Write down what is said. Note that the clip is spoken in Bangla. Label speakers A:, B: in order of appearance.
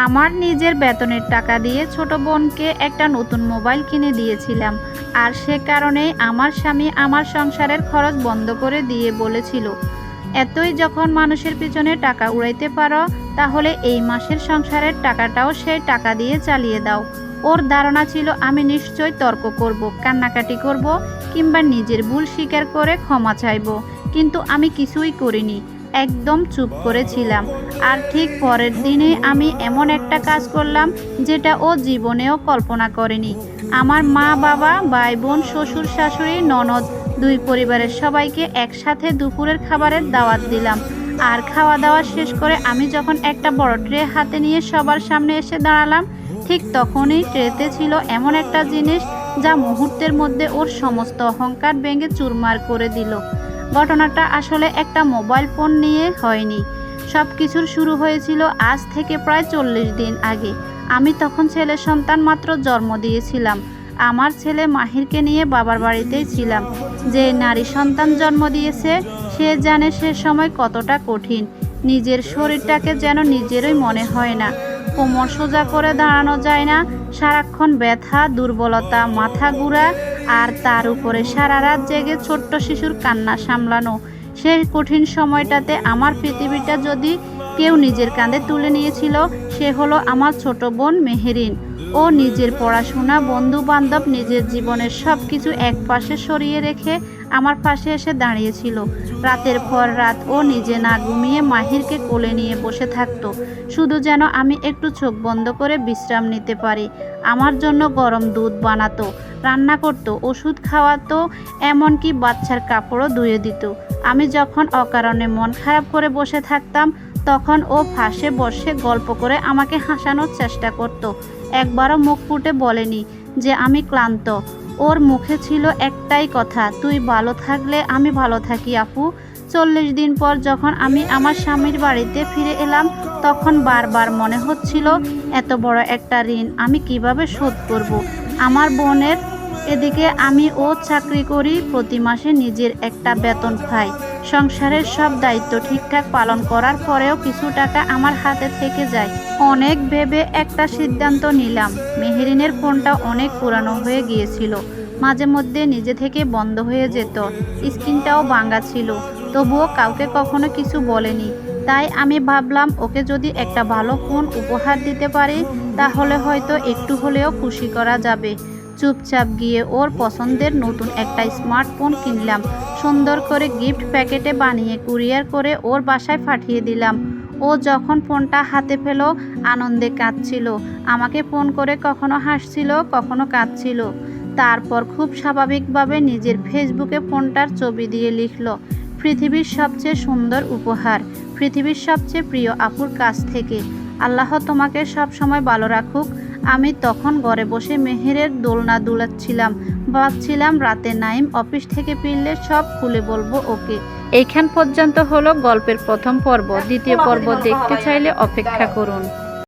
A: আমার নিজের বেতনের টাকা দিয়ে ছোট বোনকে একটা নতুন মোবাইল কিনে দিয়েছিলাম। আর সে কারণেই আমার স্বামী আমার সংসারের খরচ বন্ধ করে দিয়ে বলেছিল, এতই যখন মানুষের পিছনে টাকা উড়াইতে পারো, তাহলে এই মাসের সংসারের টাকাটাও সেই টাকা দিয়ে চালিয়ে দাও। ওর ধারণা ছিল আমি নিশ্চয় তর্ক করব, কান্নাকাটি করব, কিংবা নিজের ভুল স্বীকার করে ক্ষমা চাইব। কিন্তু আমি কিছুই করিনি, একদম চুপ করেছিলাম। আর ঠিক পরের দিনে আমি এমন একটা কাজ করলাম যেটা ও জীবনেও কল্পনা করেনি। আমার মা, বাবা, ভাই, বোন, শ্বশুর, শাশুড়ি, ননদ, দুই পরিবারের সবাইকে একসাথে দুপুরের খাবারের দাওয়াত দিলাম। আর খাওয়া দাওয়া শেষ করে আমি যখন একটা বড় ট্রে হাতে নিয়ে সবার সামনে এসে দাঁড়ালাম, ঠিক তখনই ট্রেতে ছিল এমন একটা জিনিস যা মুহূর্তের মধ্যে ওর সমস্ত অহংকার ভেঙে চুরমার করে দিল। ঘটনাটা আসলে একটা মোবাইল ফোন নিয়ে হয়নি। সব কিছুর শুরু হয়েছিল আজ থেকে প্রায় 40 দিন আগে। আমি তখন ছেলে সন্তান মাত্র জন্ম দিয়েছিলাম। আমার ছেলে মাহিরকে নিয়ে বাবার বাড়িতেই ছিলাম। যে নারী সন্তান জন্ম দিয়েছে সে জানে সে সময় কতটা কঠিন। নিজের শরীরটাকে যেন নিজেরই মনে হয় না। কোমর সোজা করে দাঁড়ানো যায় না, সারাক্ষণ ব্যথা, দুর্বলতা, মাথা ঘুরা, আর তার উপরে সারা রাত জেগে ছোট্ট শিশুর কান্না সামলানো। সেই কঠিন সময়টাতে আমার পৃথিবীটা যদি কেউ নিজের কাঁধে তুলে নিয়েছিল, সে হলো আমার ছোট বোন মেহেরিন। ও নিজের পড়াশোনা, বন্ধু বান্ধব, নিজের জীবনের সব কিছু এক পাশে সরিয়ে রেখে আমার পাশে এসে দাঁড়িয়েছিল। রাতের পর রাত ও নিজে না ঘুমিয়ে মাহিরকে কোলে নিয়ে বসে থাকতো, শুধু যেন আমি একটু চোখ বন্ধ করে বিশ্রাম নিতে পারি। আমার জন্য গরম দুধ বানাতো, রান্না করতো, ওষুধ খাওয়াতো, এমনকি বাচ্চার কাপড়ও ধুয়ে দিত। আমি যখন অকারণে মন খারাপ করে বসে থাকতাম, তখন ও পাশে বসে গল্প করে আমাকে হাসানোর চেষ্টা করত। একবারও মুখ ফুটে বলেনি যে আমি ক্লান্ত। ওর মুখে ছিল একটাই কথা, তুই ভালো থাকলে আমি ভালো থাকি আপু। 40 দিন পর যখন আমি আমার স্বামীর বাড়িতে ফিরে এলাম, তখন বারবার মনে হচ্ছিল এত বড় একটা ঋণ আমি কিভাবে শোধ করব। আমার বোনের এদিকে আমি ও চাকরি করি, প্রতি মাসে নিজের একটা বেতন পাই। সংসারের সব দায়িত্ব ঠিকঠাক পালন করার পরেও কিছু টাকা আমার হাতে থেকে যায়। অনেক ভেবে একটা সিদ্ধান্ত নিলাম। মেহেরিনের ফোনটা অনেক পুরানো হয়ে গিয়েছিল, মাঝে মধ্যে নিজে থেকে বন্ধ হয়ে যেত, স্ক্রিনটাও ভাঙা ছিল, তবুও কাউকে কখনো কিছু বলেনি। তাই আমি ভাবলাম ওকে যদি একটা ভালো ফোন উপহার দিতে পারি, তাহলে হয়তো একটু হলেও খুশি করা যাবে। চুপচাপ গিয়ে ওর পছন্দের নতুন একটা স্মার্টফোন কিনলাম। সুন্দর করে গিফট প্যাকেটে বানিয়ে কুরিয়ার করে ওর বাসায় পাঠিয়ে দিলাম। ও যখন ফোনটা হাতে পেল, আনন্দে কাঁদছিল। আমাকে ফোন করে কখনো হাসছিল, কখনো কাঁদছিল। তারপর খুব স্বাভাবিকভাবে নিজের ফেসবুকে ফোনটার ছবি দিয়ে লিখল, পৃথিবীর সবচেয়ে সুন্দর উপহার, পৃথিবীর সবচেয়ে প্রিয় আপুর কাছ থেকে। আল্লাহ তোমাকে সব সময় ভালো রাখুক। আমি তখন ঘরে বসে মেহেরের দোলনা দুলাচ্ছিলাম, ভাবছিলাম রাতে নাইম অফিস থেকে ফিরলে সব খুলে বলবো ওকে। এইখান পর্যন্ত হলো গল্পের প্রথম পর্ব। দ্বিতীয় পর্ব দেখতে চাইলে অপেক্ষা করুন।